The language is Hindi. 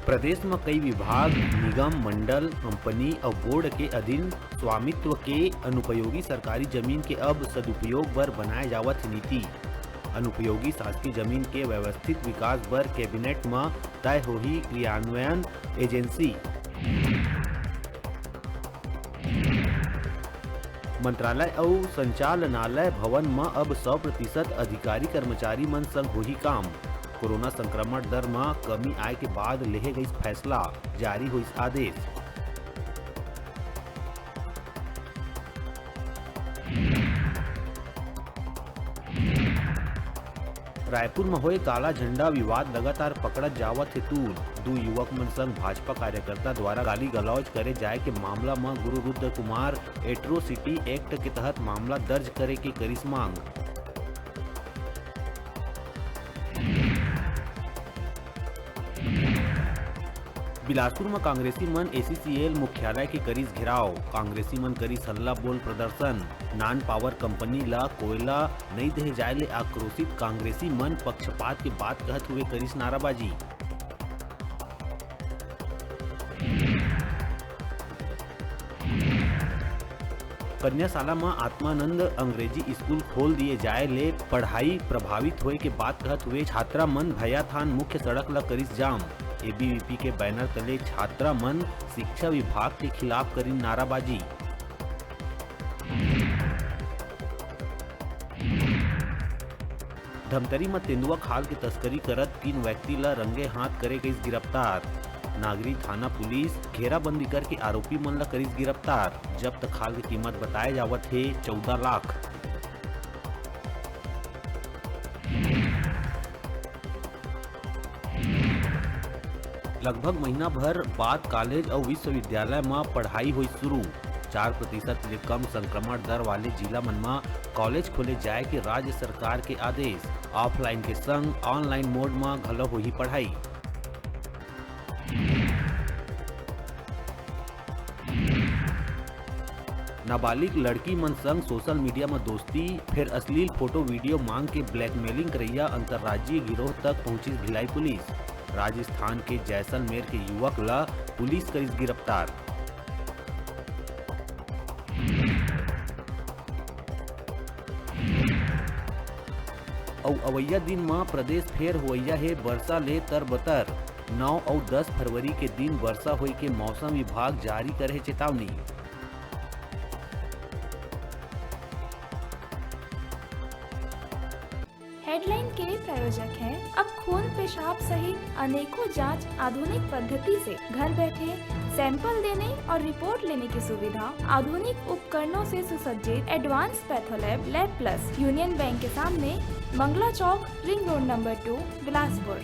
प्रदेश में कई विभाग, निगम, मंडल, कंपनी और बोर्ड के अधीन स्वामित्व के अनुपयोगी सरकारी जमीन के अब सदुपयोग बर बनाए जावत नीति। अनुपयोगी शासकीय जमीन के व्यवस्थित विकास बर कैबिनेट में तय होही क्रियान्वयन एजेंसी। मंत्रालय और संचालनालय भवन में अब 100% अधिकारी कर्मचारी मन संग होही काम। कोरोना संक्रमण दर में कमी आए के बाद लेहे गई फैसला, जारी हुई आदेश। रायपुर में होए काला झंडा विवाद लगातार पकड़त जावत हेतु दो युवक मन संग भाजपा कार्यकर्ता द्वारा गाली गलौज करे जाए के मामला में गुरु रुद्र कुमार एट्रोसिटी एक्ट के तहत मामला दर्ज करे के करिस मांग। बिलासपुर में कांग्रेसी मन ACCL मुख्यालय के करीस घेराव, कांग्रेसी मन करीस हल्ला बोल प्रदर्शन। नॉन पावर कंपनी ला कोयला नहीं दे जाए ले आक्रोशित कांग्रेसी मन पक्षपात के बात कहत हुए करीस नाराबाजी। कन्याशाला में आत्मानंद अंग्रेजी स्कूल खोल दिए जाए ले पढ़ाई प्रभावित होए के बात कहत हुए छात्रा मन भैया थान मुख्य सड़क ला करीस जाम। ABVP के बैनर तले छात्रा मन शिक्षा विभाग के खिलाफ करी नाराबाजी। धमतरी में तेंदुआ खाल की तस्करी करत 3 व्यक्ति ला रंगे हाथ करे गई गिरफ्तार। नागरी थाना पुलिस घेराबंदी करके आरोपी मन ला करीस गिरफ्तार। जब्त खाल की कीमत बताए जावत है 14 लाख। लगभग महीना भर बाद कॉलेज और विश्वविद्यालय में पढ़ाई हुई शुरू। 4% ले कम संक्रमण दर वाले जिला मन में कॉलेज खोले जाए के राज्य सरकार के आदेश। ऑफलाइन के संग ऑनलाइन मोड में घलो हुई पढ़ाई। नाबालिग लड़की मन संग सोशल मीडिया में दोस्ती, फिर अश्लील फोटो वीडियो मांग के ब्लैकमेलिंग करैया अंतर्राज्यीय गिरोह तक पहुंची भिलाई पुलिस। राजस्थान के जैसलमेर के युवक ला पुलिस करीस गिरफ्तार। और अवैया दिन में प्रदेश फेर होइया है वर्षा ले तरबतर। 9 और 10 फरवरी के दिन वर्षा हुई के मौसम विभाग जारी करे चेतावनी। हेडलाइन के प्रायोजक हैं अब खून पेशाब सहित अनेकों जांच आधुनिक पद्धति से घर बैठे सैंपल देने और रिपोर्ट लेने की सुविधा। आधुनिक उपकरणों से सुसज्जित advance patholab lab plus union bank के सामने, मंगला चौक, रिंग रोड नंबर 2, बिलासपुर।